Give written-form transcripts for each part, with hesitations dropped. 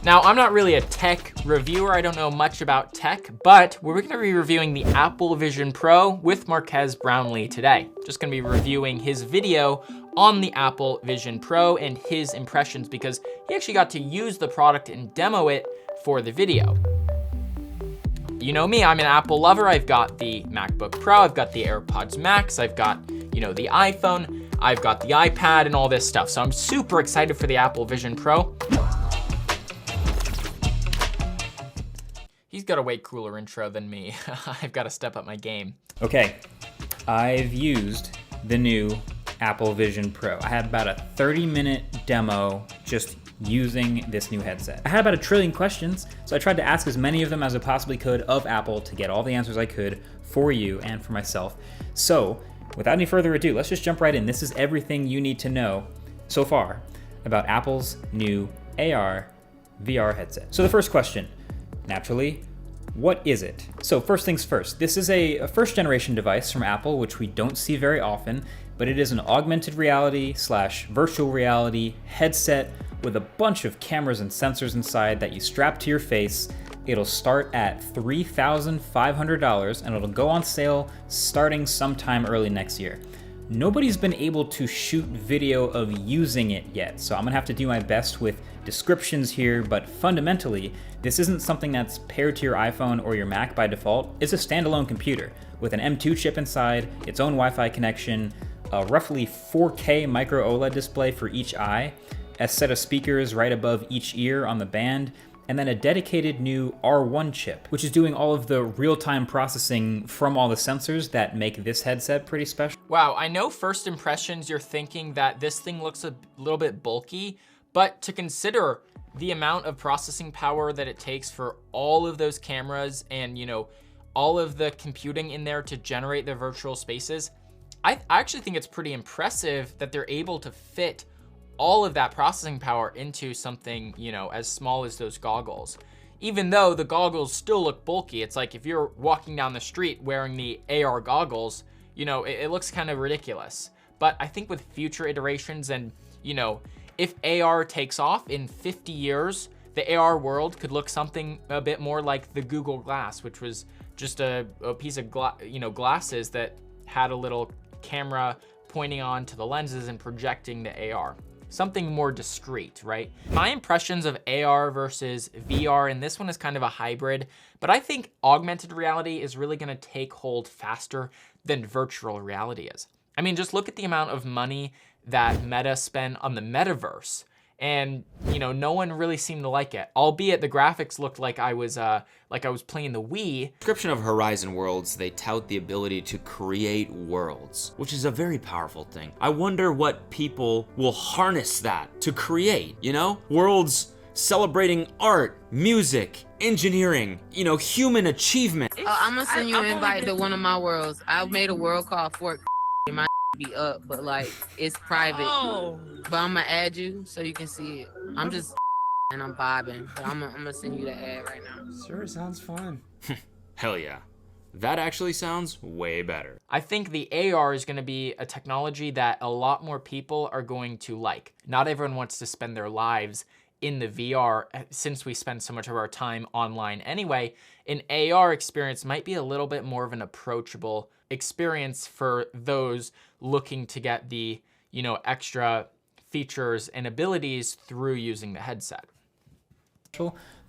Now, I'm not really a tech reviewer. I don't know much about tech, but we're going to be reviewing the Apple Vision Pro with Marques Brownlee today. Just going to be reviewing his video on the Apple Vision Pro and his impressions because he actually got to use the product and demo it for the video. You know me, I'm an Apple lover. I've got the MacBook Pro, I've got the AirPods Max, I've got, the iPhone, I've got the iPad and all this stuff. So I'm super excited for the Apple Vision Pro. He's got a way cooler intro than me. I've got to step up my game. Okay, I've used the new Apple Vision Pro. I had about a 30-minute demo just using this new headset. I had about 1 trillion questions, so I tried to ask as many of them as I possibly could of Apple to get all the answers I could for you and for myself. So, without any further ado, let's just jump right in. This is everything you need to know so far about Apple's new AR VR headset. So the first question, naturally, what is it? So first things first, this is a first generation device from Apple, which we don't see very often, but it is an augmented reality / virtual reality headset with a bunch of cameras and sensors inside that you strap to your face. It'll start at $3,500 and it'll go on sale starting sometime early next year. Nobody's been able to shoot video of using it yet, so I'm gonna have to do my best with descriptions here, but fundamentally, this isn't something that's paired to your iPhone or your Mac by default. It's a standalone computer with an M2 chip inside, its own Wi-Fi connection, a roughly 4K micro OLED display for each eye, a set of speakers right above each ear on the band, and then a dedicated new R1 chip, which is doing all of the real-time processing from all the sensors that make this headset pretty special. Wow, I know first impressions you're thinking that this thing looks a little bit bulky, but to consider the amount of processing power that it takes for all of those cameras and, all of the computing in there to generate the virtual spaces, I actually think it's pretty impressive that they're able to fit all of that processing power into something, as small as those goggles. Even though the goggles still look bulky, it's like if you're walking down the street wearing the AR goggles, it looks kind of ridiculous. But I think with future iterations and, if AR takes off in 50 years, the AR world could look something a bit more like the Google Glass, which was just a piece of glasses that had a little camera pointing on to the lenses and projecting the AR. Something more discreet, right? My impressions of AR versus VR, and this one is kind of a hybrid, but I think augmented reality is really gonna take hold faster than virtual reality is. I mean, just look at the amount of money that Meta spent on the metaverse, and no one really seemed to like it. Albeit the graphics looked like I was playing the Wii. Description of Horizon Worlds, they tout the ability to create worlds, which is a very powerful thing. I wonder what people will harness that to create, Worlds celebrating art, music, engineering, human achievement. I'm gonna send you an invite to one of my worlds. I made a world called Fort. My be up, but it's private. Oh. But I'm gonna add you so you can see it. I'm just and I'm vibing, but I'm gonna send you the ad right now. Sure, sounds fun. Hell yeah. That actually sounds way better. I think the AR is gonna be a technology that a lot more people are going to like. Not everyone wants to spend their lives in the VR since we spend so much of our time online anyway. An AR experience might be a little bit more of an approachable experience for those looking to get the, extra features and abilities through using the headset.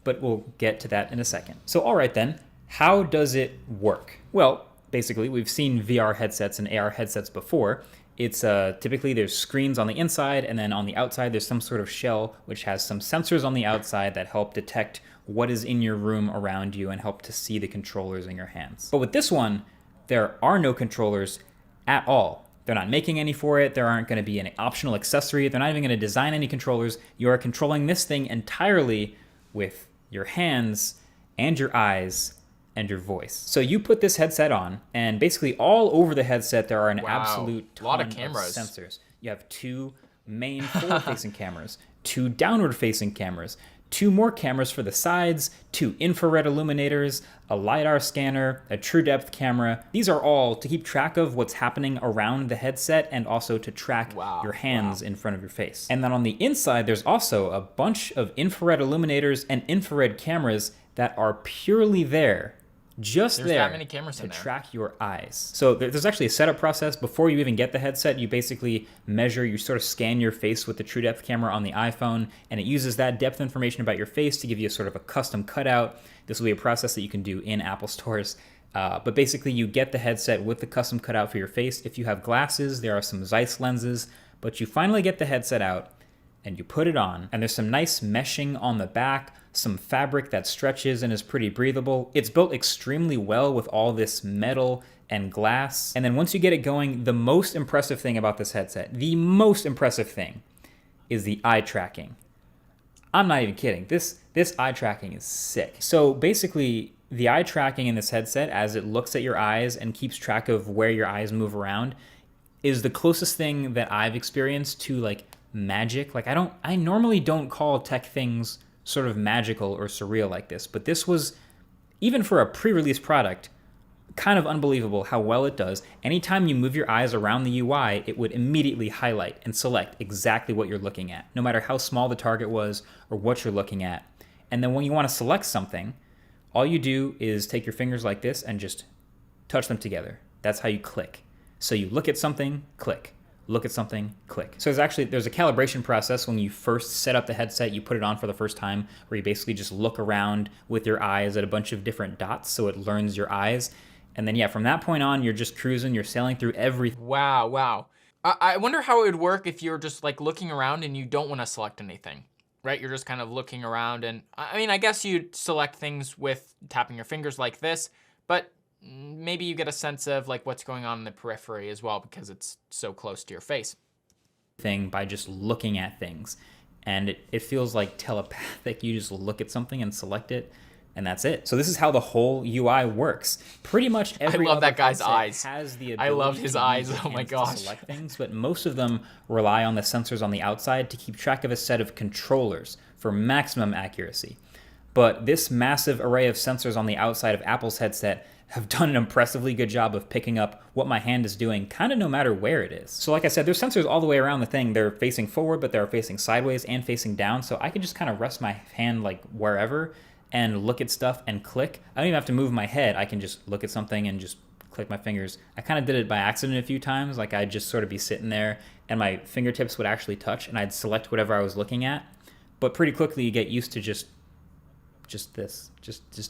But we'll get to that in a second. So all right then, how does it work? Well, basically we've seen VR headsets and AR headsets before. It's typically there's screens on the inside, and then on the outside there's some sort of shell which has some sensors on the outside that help detect what is in your room around you and help to see the controllers in your hands. But with this one, there are no controllers at all. They're not making any for it. There aren't going to be an optional accessory. They're not even going to design any controllers. You are controlling this thing entirely with your hands and your eyes and your voice. So you put this headset on, and basically all over the headset there are an absolute ton of sensors. You have 2 main forward-facing cameras, 2 downward-facing cameras, 2 more cameras for the sides, 2 infrared illuminators, a LiDAR scanner, a true depth camera. These are all to keep track of what's happening around the headset and also to track your hands in front of your face. And then on the inside, there's also a bunch of infrared illuminators and infrared cameras that are purely there, just There's there that many cameras to in there. track your eyes. So there's actually a setup process. Before you even get the headset, you basically measure, you sort of scan your face with the true depth camera on the iPhone, and it uses that depth information about your face to give you a sort of a custom cutout. This will be a process that you can do in Apple stores. But basically you get the headset with the custom cutout for your face. If you have glasses, there are some Zeiss lenses, but you finally get the headset out and you put it on, and there's some nice meshing on the back, some fabric that stretches and is pretty breathable. It's built extremely well with all this metal and glass. And then once you get it going, the most impressive thing about this headset, the most impressive thing, is the eye tracking. I'm not even kidding. This eye tracking is sick. So basically, the eye tracking in this headset, as it looks at your eyes and keeps track of where your eyes move around, is the closest thing that I've experienced to like magic. Like I normally don't call tech things sort of magical or surreal like this, but this was, even for a pre-release product, kind of unbelievable how well it does. Anytime you move your eyes around the UI, it would immediately highlight and select exactly what you're looking at, no matter how small the target was or what you're looking at. And then when you want to select something, all you do is take your fingers like this and just touch them together. That's how you click. So you look at something, click. Look at something, click. So there's a calibration process when you first set up the headset, you put it on for the first time, where you basically just look around with your eyes at a bunch of different dots so it learns your eyes. And then from that point on, you're just cruising, you're sailing through everything. Wow. I wonder how it would work if you're just like looking around and you don't want to select anything, right? You're just kind of looking around, and I mean, I guess you'd select things with tapping your fingers like this, but maybe you get a sense of like what's going on in the periphery as well because it's so close to your face. By just looking at things. And it feels like telepathic. You just look at something and select it, and that's it. So this is how the whole UI works. Pretty much every I love other that guy's headset eyes. has the I ability love his to eyes. use your Oh my hands to gosh. select things, but most of them rely on the sensors on the outside to keep track of a set of controllers for maximum accuracy. But this massive array of sensors on the outside of Apple's headset have done an impressively good job of picking up what my hand is doing, kind of no matter where it is. So like I said, there's sensors all the way around the thing. They're facing forward, but they're facing sideways and facing down. So I can just kind of rest my hand like wherever and look at stuff and click. I don't even have to move my head. I can just look at something and just click my fingers. I kind of did it by accident a few times. Like I'd just sort of be sitting there and my fingertips would actually touch and I'd select whatever I was looking at. But pretty quickly you get used to just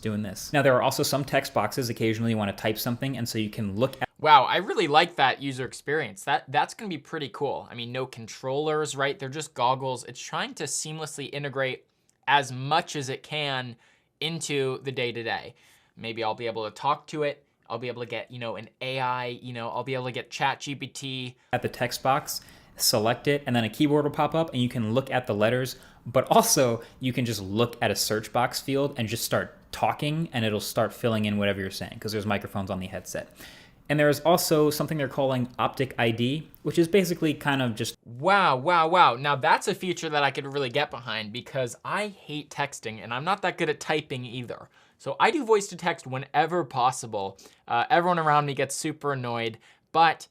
doing this. Now there are also some text boxes. Occasionally you want to type something, and so you can look at. Wow, I really like that user experience. That's gonna be pretty cool. I mean, no controllers, right? They're just goggles. It's trying to seamlessly integrate as much as it can into the day-to-day. Maybe I'll be able to talk to it. I'll be able to get, an AI, I'll be able to get ChatGPT. At the text box, select it, and then a keyboard will pop up and you can look at the letters, but also you can just look at a search box field and just start talking and it'll start filling in whatever you're saying because there's microphones on the headset. And there's also something they're calling Optic ID, which is basically kind of just... Wow. Now that's a feature that I could really get behind because I hate texting and I'm not that good at typing either. So I do voice to text whenever possible. Everyone around me gets super annoyed, but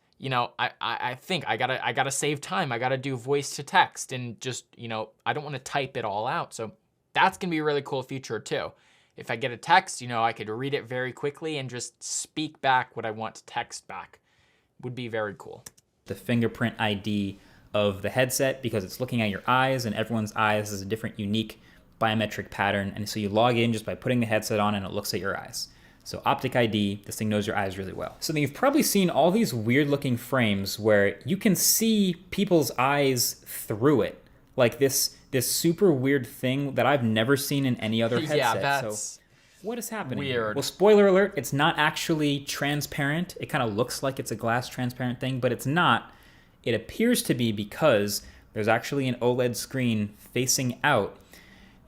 I think I gotta save time. I gotta do voice to text and just, I don't want to type it all out. So that's gonna be a really cool feature too. If I get a text, I could read it very quickly and just speak back what I want to text back. Would be very cool. The fingerprint ID of the headset because it's looking at your eyes and everyone's eyes is a different unique biometric pattern. And so you log in just by putting the headset on and it looks at your eyes. So Optic ID, this thing knows your eyes really well. So then you've probably seen all these weird looking frames where you can see people's eyes through it. Like this super weird thing that I've never seen in any other headset. Yeah, that's so what is happening weird. here? Well, spoiler alert, it's not actually transparent. It kind of looks like it's a glass transparent thing, but it's not. It appears to be because there's actually an OLED screen facing out.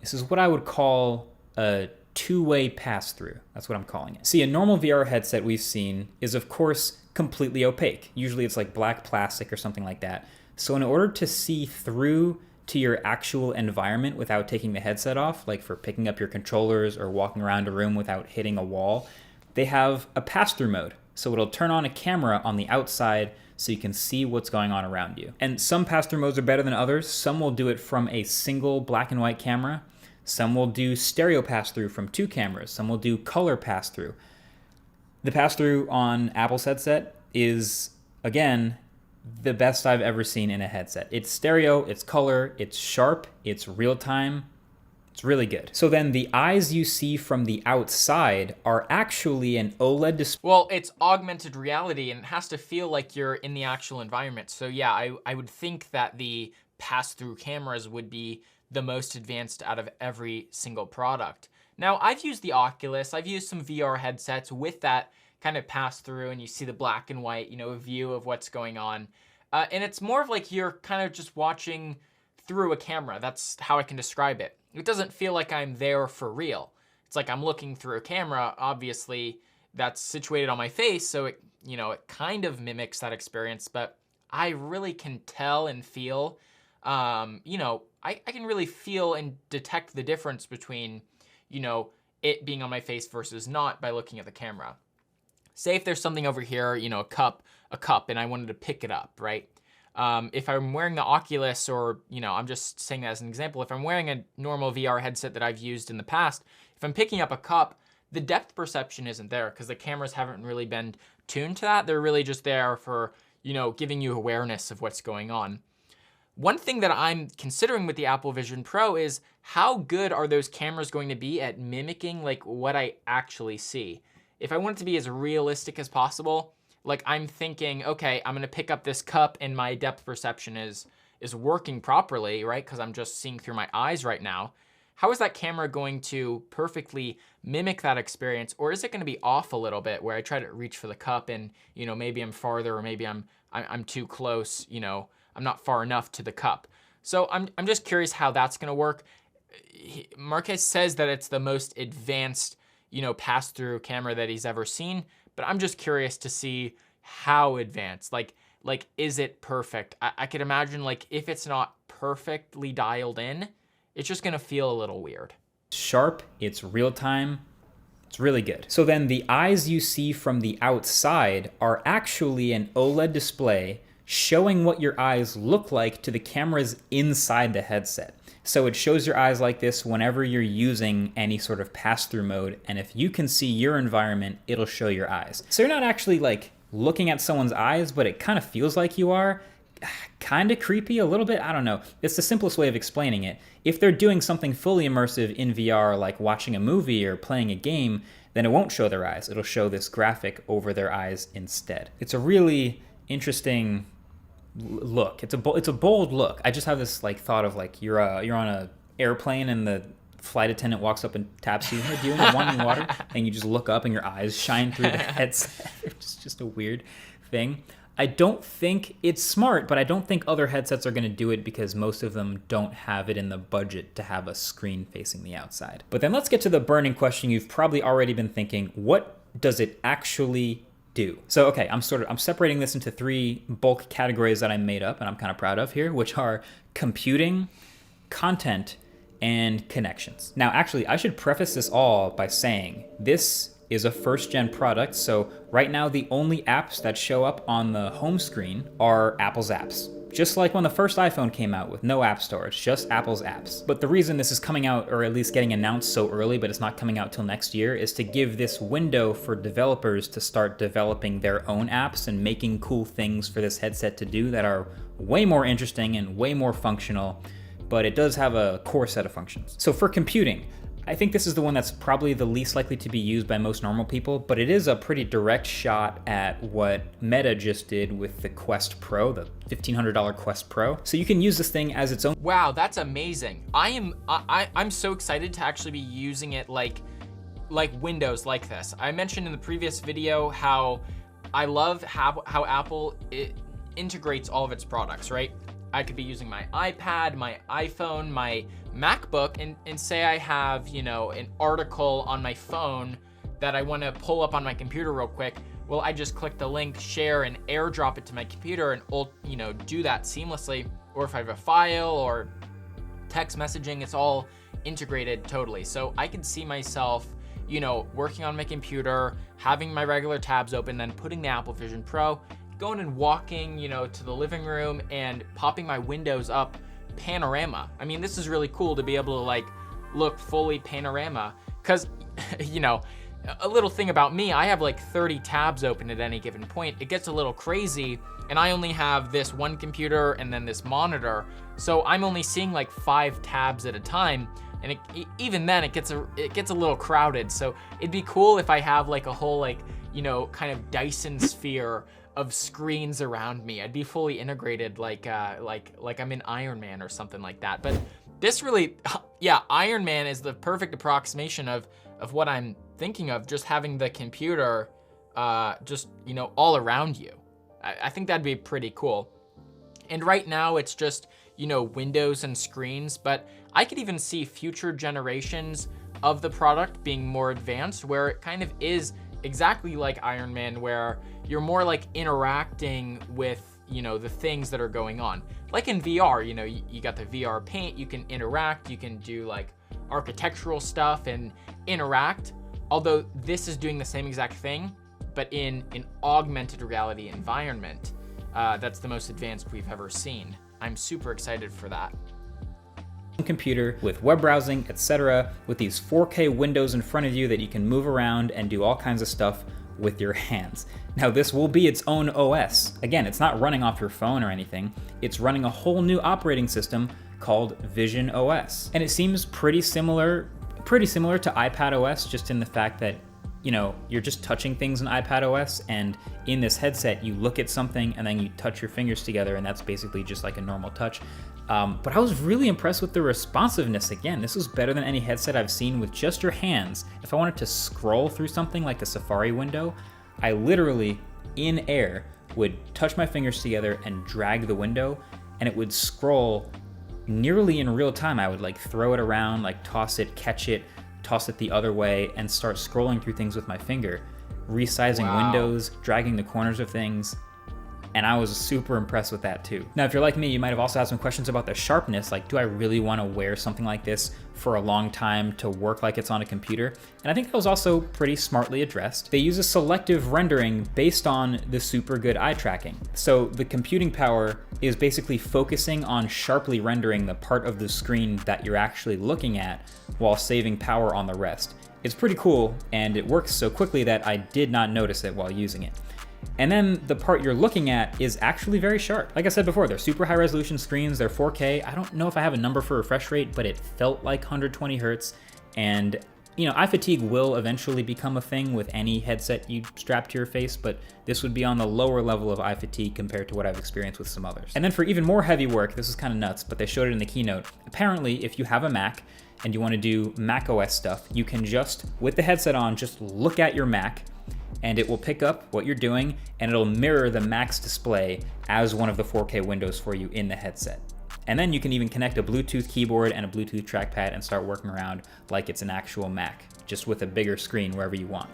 This is what I would call a two-way pass-through. That's what I'm calling it. See, a normal VR headset we've seen is, of course, completely opaque. Usually it's like black plastic or something like that. So in order to see through to your actual environment without taking the headset off, like for picking up your controllers or walking around a room without hitting a wall, they have a pass-through mode. So it'll turn on a camera on the outside so you can see what's going on around you. And some pass-through modes are better than others. Some will do it from a single black and white camera. Some will do stereo pass-through from 2 cameras. Some will do color pass-through. The pass-through on Apple's headset is, again, the best I've ever seen in a headset. It's stereo, it's color, it's sharp, it's real time. It's really good. So then the eyes you see from the outside are actually an OLED display. Well, it's augmented reality and it has to feel like you're in the actual environment. So yeah, I would think that the pass-through cameras would be the most advanced out of every single product. Now, I've used the Oculus, I've used some VR headsets with that kind of pass through and you see the black and white, view of what's going on. And it's more of like you're kind of just watching through a camera. That's how I can describe it. It doesn't feel like I'm there for real. It's like I'm looking through a camera, obviously that's situated on my face, so it kind of mimics that experience, but I really can tell and feel, I can really feel and detect the difference between, it being on my face versus not by looking at the camera. Say if there's something over here, a cup, and I wanted to pick it up, right? If I'm wearing the Oculus or, I'm just saying that as an example, if I'm wearing a normal VR headset that I've used in the past, if I'm picking up a cup, the depth perception isn't there because the cameras haven't really been tuned to that. They're really just there for, giving you awareness of what's going on. One thing that I'm considering with the Apple Vision Pro is how good are those cameras going to be at mimicking like what I actually see? If I want it to be as realistic as possible, like I'm thinking, okay, I'm gonna pick up this cup and my depth perception is working properly, right? Because I'm just seeing through my eyes right now. How is that camera going to perfectly mimic that experience? Or is it gonna be off a little bit where I try to reach for the cup and, maybe I'm farther or maybe I'm too close, I'm not far enough to the cup. So I'm just curious how that's gonna work. Marquez says that it's the most advanced, pass-through camera that he's ever seen, but I'm just curious to see how advanced, like is it perfect? I could imagine like if it's not perfectly dialed in, it's just gonna feel a little weird. Sharp, it's real time, it's really good. So then the eyes you see from the outside are actually an OLED display showing what your eyes look like to the cameras inside the headset. So it shows your eyes like this whenever you're using any sort of pass-through mode, and if you can see your environment, it'll show your eyes. So you're not actually like looking at someone's eyes, but it kind of feels like you are. Kind of creepy a little bit, I don't know. It's the simplest way of explaining it. If they're doing something fully immersive in VR, like watching a movie or playing a game, then it won't show their eyes. It'll show this graphic over their eyes instead. It's a really interesting look. It's a bold look. I just have this like thought of like you're on a airplane and the flight attendant walks up and taps you, "Hey, do you want any water?" And you just look up and your eyes shine through the headset. It's just a weird thing. I don't think it's smart, but I don't think other headsets are going to do it because most of them don't have it in the budget to have a screen facing the outside. But then let's get to the burning question you've probably already been thinking. What does it actually do? So, okay, I'm separating this into 3 bulk categories that I made up and I'm kind of proud of here, which are computing, content, and connections. Now, actually, I should preface this all by saying this is a first-gen product, so right now the only apps that show up on the home screen are Apple's apps. Just like when the first iPhone came out with no app store, it's just Apple's apps. But the reason this is coming out, or at least getting announced so early, but it's not coming out till next year, is to give this window for developers to start developing their own apps and making cool things for this headset to do that are way more interesting and way more functional, but it does have a core set of functions. So for computing, I think this is the one that's probably the least likely to be used by most normal people, but it is a pretty direct shot at what Meta just did with the Quest Pro, the $1,500 Quest Pro. So you can use this thing as its own. Wow, that's amazing. I'm so excited to actually be using it like Windows like this. I mentioned in the previous video how I love how Apple integrates all of its products, right? I could be using my iPad, my iPhone, my MacBook, and say I have, an article on my phone that I want to pull up on my computer real quick. Well, I just click the link, share, and airdrop it to my computer and, do that seamlessly. Or if I have a file or text messaging, it's all integrated totally. So I could see myself, you know, working on my computer, having my regular tabs open, then putting the Apple Vision Pro, going and walking, you know, to the living room and popping my windows up panorama. I mean, this is really cool to be able to like look fully panorama, because, you know, a little thing about me, I have like 30 tabs open at any given point. It gets a little crazy, and I only have this one computer and then this monitor, so I'm only seeing like 5 tabs at a time, and even then it gets a little crowded. So it'd be cool if I have like a whole, like, you know, kind of Dyson sphere of screens around me. I'd be fully integrated, like I'm in Iron Man or something like that. But this really, yeah, Iron Man is the perfect approximation of what I'm thinking of, just having the computer just, you know, all around you. I think that'd be pretty cool. And right now it's just, you know, windows and screens, but I could even see future generations of the product being more advanced, where it kind of is exactly like Iron Man, where you're more like interacting with, you know, the things that are going on. Like in VR, you know, you got the VR paint, you can interact, you can do like architectural stuff and interact. Although this is doing the same exact thing, but in an augmented reality environment. That's the most advanced we've ever seen. I'm super excited for that. Computer with web browsing, etc., with these 4K windows in front of you that you can move around and do all kinds of stuff with your hands. Now, this will be its own OS. Again, it's not running off your phone or anything. It's running a whole new operating system called Vision OS. And it seems pretty similar to iPad OS, just in the fact that, you know, you're just touching things in iPad OS, and in this headset, you look at something and then you touch your fingers together, and that's basically just like a normal touch. But I was really impressed with the responsiveness. Again, this was better than any headset I've seen with just your hands. If I wanted to scroll through something like a Safari window, I literally, in air, would touch my fingers together and drag the window, and it would scroll nearly in real time. I would like throw it around, like toss it, catch it, toss it the other way, and start scrolling through things with my finger, resizing windows, dragging the corners of things. And I was super impressed with that too. Now, if you're like me, you might have also had some questions about the sharpness, like, do I really want to wear something like this for a long time to work like it's on a computer? And I think that was also pretty smartly addressed. They use a selective rendering based on the super good eye tracking. So the computing power is basically focusing on sharply rendering the part of the screen that you're actually looking at while saving power on the rest. It's pretty cool, and it works so quickly that I did not notice it while using it. And then the part you're looking at is actually very sharp. Like I said before, they're super high resolution screens, they're 4K. I don't know if I have a number for refresh rate, but it felt like 120 hertz. And, you know, eye fatigue will eventually become a thing with any headset you strap to your face, but this would be on the lower level of eye fatigue compared to what I've experienced with some others. And then for even more heavy work, this is kind of nuts, but they showed it in the keynote. Apparently, if you have a Mac and you want to do Mac OS stuff, you can just, with the headset on, just look at your Mac, and it will pick up what you're doing, and it'll mirror the Mac's display as one of the 4K windows for you in the headset. And then you can even connect a Bluetooth keyboard and a Bluetooth trackpad and start working around like it's an actual Mac, just with a bigger screen wherever you want.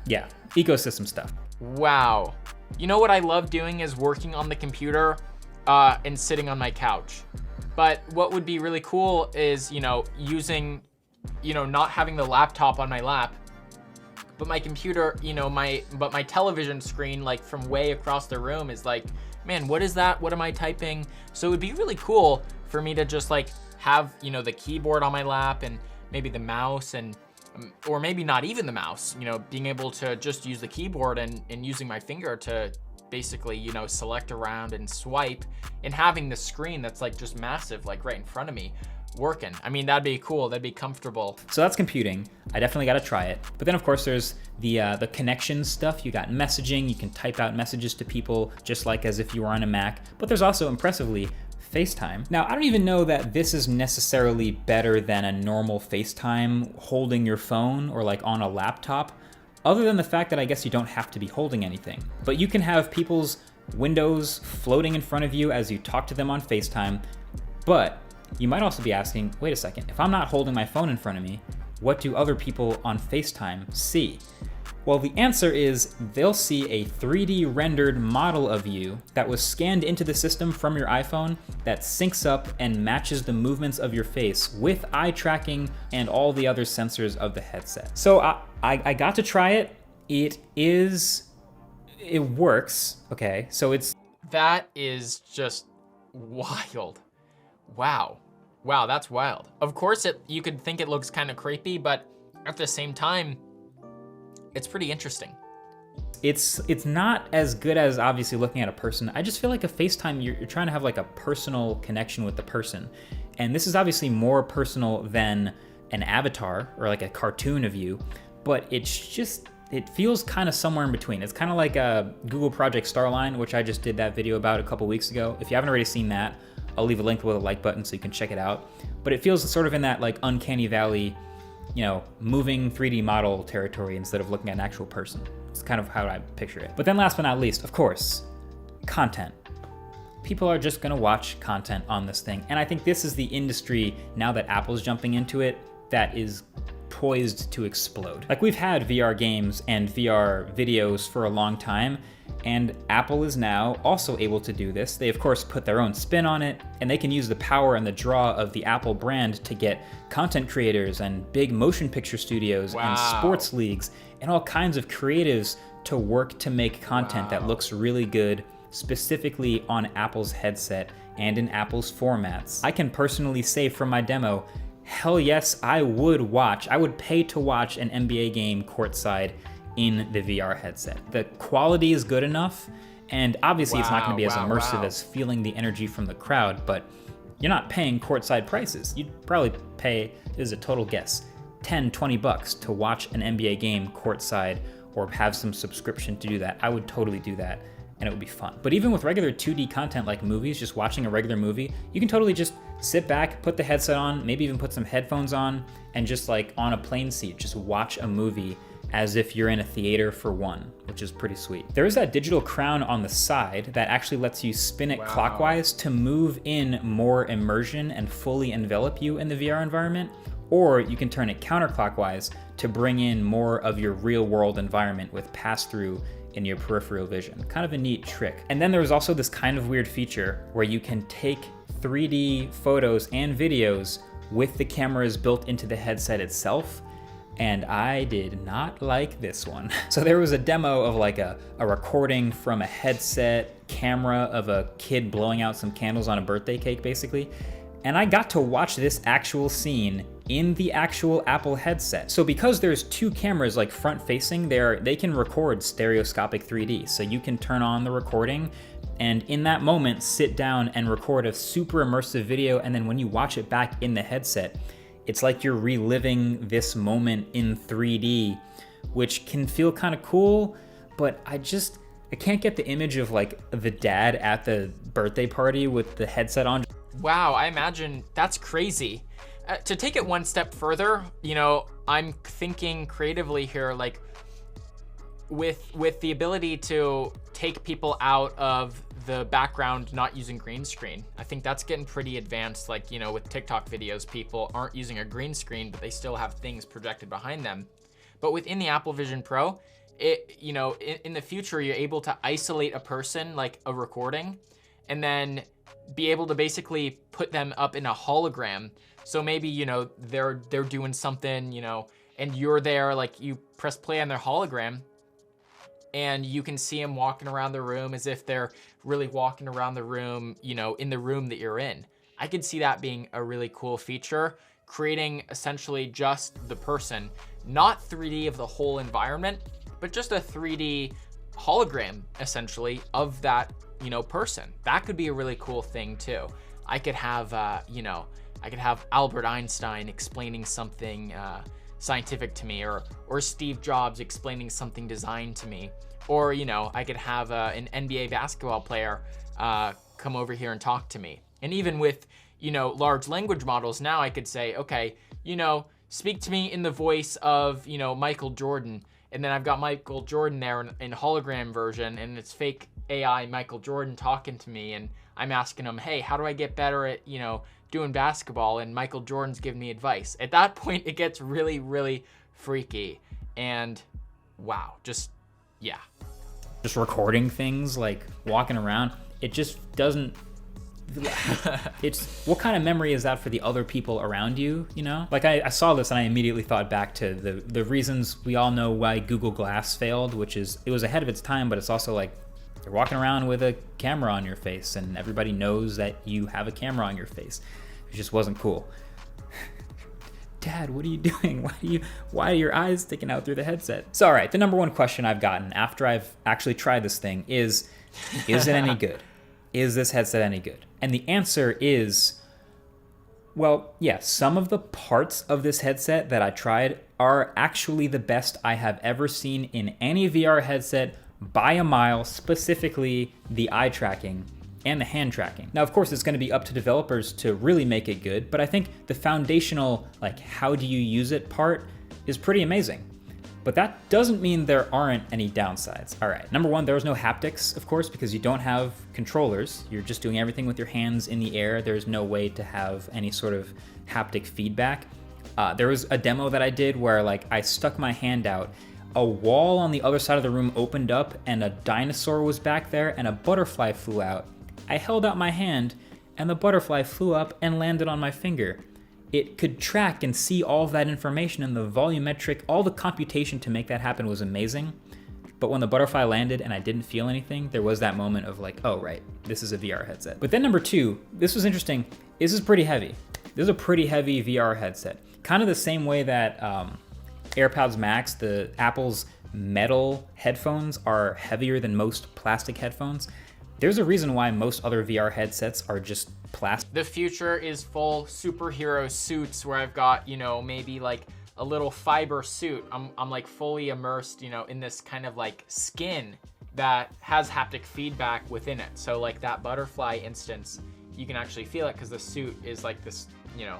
Yeah, ecosystem stuff. Wow. You know what I love doing is working on the computer and sitting on my couch. But what would be really cool is, you know, using, you know, not having the laptop on my lap, but my computer, you know, my television screen, like from way across the room, is like, man, what is that? What am I typing? So it would be really cool for me to just like have, you know, the keyboard on my lap and maybe the mouse, and or maybe not even the mouse, you know, being able to just use the keyboard and using my finger to basically, you know, select around and swipe, and having the screen that's like just massive, like right in front of me, working. I mean, that'd be cool. That'd be comfortable. So that's computing. I definitely got to try it. But then, of course, there's the connection stuff. You got messaging. You can type out messages to people just like as if you were on a Mac. But there's also, impressively, FaceTime. Now, I don't even know that this is necessarily better than a normal FaceTime holding your phone or like on a laptop, other than the fact that I guess you don't have to be holding anything. But you can have people's windows floating in front of you as you talk to them on FaceTime. But you might also be asking, wait a second, if I'm not holding my phone in front of me, what do other people on FaceTime see? Well, the answer is they'll see a 3D rendered model of you that was scanned into the system from your iPhone that syncs up and matches the movements of your face with eye tracking and all the other sensors of the headset. So I got to try it. It works, okay? So That is just wild. Wow, that's wild. Of course, you could think it looks kind of creepy, but at the same time, it's pretty interesting. It's not as good as obviously looking at a person. I just feel like a FaceTime, you're trying to have like a personal connection with the person. And this is obviously more personal than an avatar or like a cartoon of you, but it feels kind of somewhere in between. It's kind of like a Google Project Starline, which I just did that video about a couple weeks ago. If you haven't already seen that, I'll leave a link with a like button so you can check it out. But it feels sort of in that like uncanny valley, moving 3D model territory instead of looking at an actual person. It's kind of how I picture it. But then last but not least, of course, content. People are just gonna watch content on this thing. And I think this is the industry, now that Apple's jumping into it, that is poised to explode. Like, we've had VR games and VR videos for a long time, and Apple is now also able to do this. They of course put their own spin on it, and they can use the power and the draw of the Apple brand to get content creators and big motion picture studios and sports leagues and all kinds of creatives to work to make content that looks really good, specifically on Apple's headset and in Apple's formats. I can personally say from my demo, hell yes, I would pay to watch an NBA game courtside in the VR headset. The quality is good enough, and obviously it's not gonna be as immersive as feeling the energy from the crowd, but you're not paying courtside prices. You'd probably pay, this is a total guess, $10, $20 to watch an NBA game courtside or have some subscription to do that. I would totally do that, and it would be fun. But even with regular 2D content like movies, just watching a regular movie, you can totally just sit back, put the headset on, maybe even put some headphones on, and just like on a plane seat, just watch a movie as if you're in a theater for one, which is pretty sweet. There is that digital crown on the side that actually lets you spin it clockwise to move in more immersion and fully envelop you in the VR environment, or you can turn it counterclockwise to bring in more of your real world environment with pass-through in your peripheral vision. Kind of a neat trick. And then there's also this kind of weird feature where you can take 3D photos and videos with the cameras built into the headset itself, and I did not like this one. So there was a demo of like a recording from a headset camera of a kid blowing out some candles on a birthday cake, basically. And I got to watch this actual scene in the actual Apple headset. So because there's two cameras like front facing, they can record stereoscopic 3D. So you can turn on the recording and in that moment sit down and record a super immersive video, and then when you watch it back in the headset, it's like you're reliving this moment in 3D, which can feel kind of cool, but I can't get the image of like the dad at the birthday party with the headset on. Wow, I imagine that's crazy. To take it one step further, I'm thinking creatively here, like with the ability to take people out of the background not using green screen. I think that's getting pretty advanced. Like, with TikTok videos, people aren't using a green screen, but they still have things projected behind them. But within the Apple Vision Pro, in the future, you're able to isolate a person, like a recording, and then be able to basically put them up in a hologram. So maybe, they're doing something, and you're there, like you press play on their hologram, and you can see them walking around the room as if they're really walking around the room, in the room that you're in. I could see that being a really cool feature, creating essentially just the person, not 3D of the whole environment, but just a 3D hologram essentially of that, person. That could be a really cool thing too. I could have, Albert Einstein explaining something scientific to me, or Steve Jobs explaining something design to me, or I could have an NBA basketball player come over here and talk to me. And even with large language models now, I could say, okay, speak to me in the voice of Michael Jordan, and then I've got Michael Jordan there in hologram version, and it's fake AI Michael Jordan talking to me, and I'm asking him, hey, how do I get better at doing basketball? And Michael Jordan's giving me advice. At that point, it gets really, really freaky. And wow, just, yeah. Just recording things, like walking around, it just doesn't, it's, what kind of memory is that for the other people around you, you know? Like I saw this and I immediately thought back to the reasons we all know why Google Glass failed, which is, it was ahead of its time, but it's also like, you're walking around with a camera on your face and everybody knows that you have a camera on your face. It just wasn't cool. Dad, what are you doing? Why are your eyes sticking out through the headset? So, all right, the number one question I've gotten after I've actually tried this thing is it any good? Is this headset any good? And the answer is, well, yeah, some of the parts of this headset that I tried are actually the best I have ever seen in any VR headset by a mile, specifically the eye tracking and the hand tracking. Now, of course, it's going to be up to developers to really make it good, but I think the foundational, like, how do you use it part is pretty amazing. But that doesn't mean there aren't any downsides. All right, number one, there was no haptics, of course, because you don't have controllers. You're just doing everything with your hands in the air. There's no way to have any sort of haptic feedback. There was a demo that I did where, like, I stuck my hand out, a wall on the other side of the room opened up and a dinosaur was back there and a butterfly flew out. I held out my hand and the butterfly flew up and landed on my finger. It could track and see all of that information, and the volumetric, all the computation to make that happen was amazing. But when the butterfly landed and I didn't feel anything, there was that moment of like, oh right, this is a VR headset. But then number two, this was interesting. This is pretty heavy. This is a pretty heavy VR headset. Kind of the same way that AirPods Max, the Apple's metal headphones, are heavier than most plastic headphones. There's a reason why most other VR headsets are just plastic. The future is full superhero suits where I've got, you know, maybe like a little fiber suit. I'm like fully immersed, you know, in this kind of like skin that has haptic feedback within it. So like that butterfly instance, you can actually feel it because the suit is like this, you know,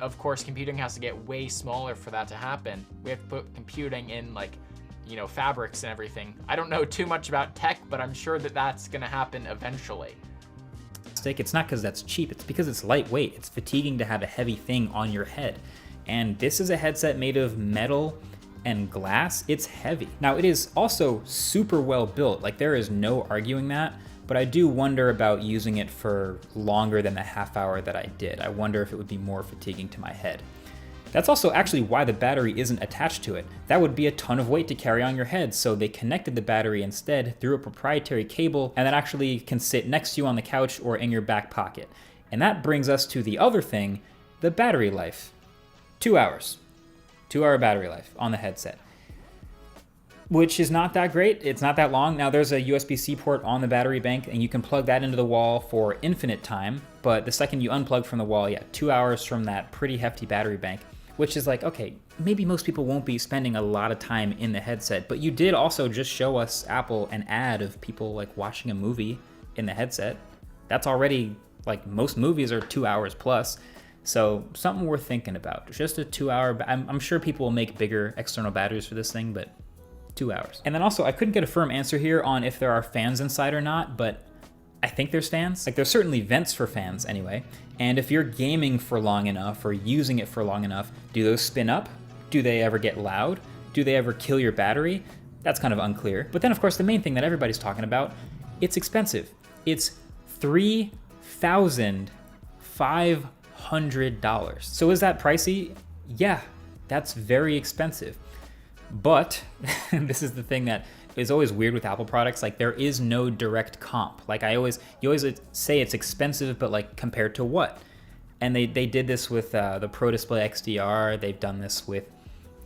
of course, computing has to get way smaller for that to happen. We have to put computing in like, you know, fabrics and everything. I don't know too much about tech, but I'm sure that that's gonna happen eventually. It's not because that's cheap, it's because it's lightweight. It's fatiguing to have a heavy thing on your head. And this is a headset made of metal and glass. It's heavy. Now it is also super well built, like there is no arguing that, but I do wonder about using it for longer than the half hour that I did. I wonder if it would be more fatiguing to my head. That's also actually why the battery isn't attached to it. That would be a ton of weight to carry on your head, so they connected the battery instead through a proprietary cable, and that actually can sit next to you on the couch or in your back pocket. And that brings us to the other thing, the battery life. 2 hours. 2-hour battery life on the headset, which is not that great. It's not that long. Now there's a USB-C port on the battery bank and you can plug that into the wall for infinite time, but the second you unplug from the wall, 2 hours from that pretty hefty battery bank, which is like, okay, maybe most people won't be spending a lot of time in the headset, but you did also just show us, Apple, an ad of people like watching a movie in the headset. That's already, like, most movies are 2 hours plus. So something worth thinking about. Just a 2 hour, I'm sure people will make bigger external batteries for this thing, but 2 hours. And then also, I couldn't get a firm answer here on if there are fans inside or not, but I think there's fans. Like, there's certainly vents for fans anyway. And if you're gaming for long enough or using it for long enough, do those spin up? Do they ever get loud? Do they ever kill your battery? That's kind of unclear. But then, of course, the main thing that everybody's talking about, it's expensive. It's $3,500. So is that pricey? Yeah, that's very expensive. But this is the thing that is always weird with Apple products. Like, there is no direct comp. Like, you always say it's expensive, but like compared to what? And they did this with the Pro Display XDR. They've done this with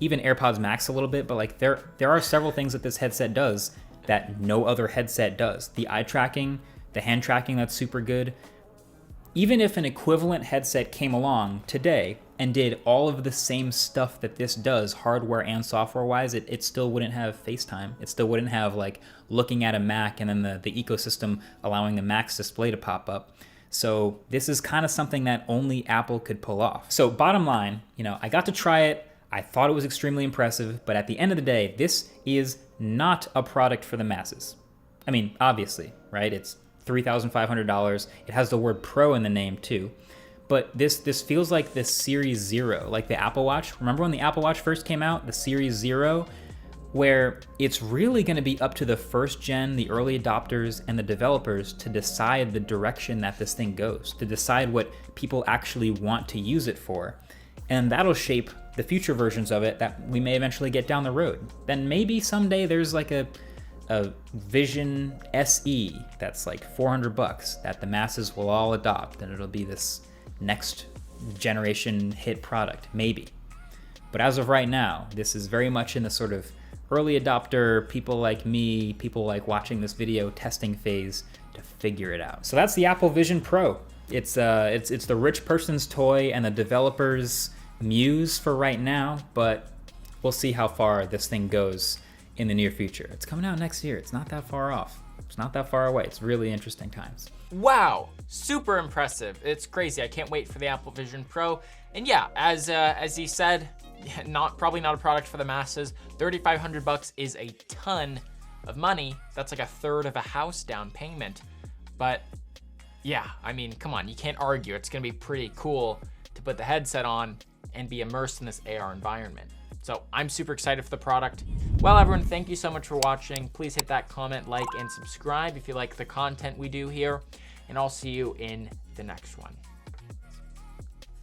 even AirPods Max a little bit, but like there are several things that this headset does that no other headset does. The eye tracking, the hand tracking, that's super good. Even if an equivalent headset came along today and did all of the same stuff that this does, hardware and software-wise, it still wouldn't have FaceTime. It still wouldn't have, like, looking at a Mac and then the ecosystem allowing the Mac's display to pop up. So this is kind of something that only Apple could pull off. So bottom line, I got to try it. I thought it was extremely impressive, but at the end of the day, this is not a product for the masses. I mean, obviously, right? It's $3,500. It has the word Pro in the name too. But this feels like the Series Zero, like the Apple Watch. Remember when the Apple Watch first came out, the Series Zero? where it's really going to be up to the first gen, the early adopters, and the developers to decide the direction that this thing goes, to decide what people actually want to use it for. And that'll shape the future versions of it that we may eventually get down the road. Then maybe someday there's like a Vision SE that's like $400 that the masses will all adopt, and it'll be this next generation hit product, maybe. But as of right now, this is very much in the sort of early adopter, people like me, people like watching this video testing phase to figure it out. So that's the Apple Vision Pro. It's the rich person's toy and the developer's muse for right now, but we'll see how far this thing goes in the near future. It's coming out next year. It's not that far off. It's not that far away. It's really interesting times. Wow, super impressive. It's crazy. I can't wait for the Apple Vision Pro. And yeah, as he said, probably not a product for the masses. $3,500 is a ton of money. That's like a third of a house down payment. But yeah, I mean, come on, you can't argue. It's gonna be pretty cool to put the headset on and be immersed in this AR environment. So I'm super excited for the product. Well, everyone, thank you so much for watching. Please hit that comment, like, and subscribe if you like the content we do here. And I'll see you in the next one.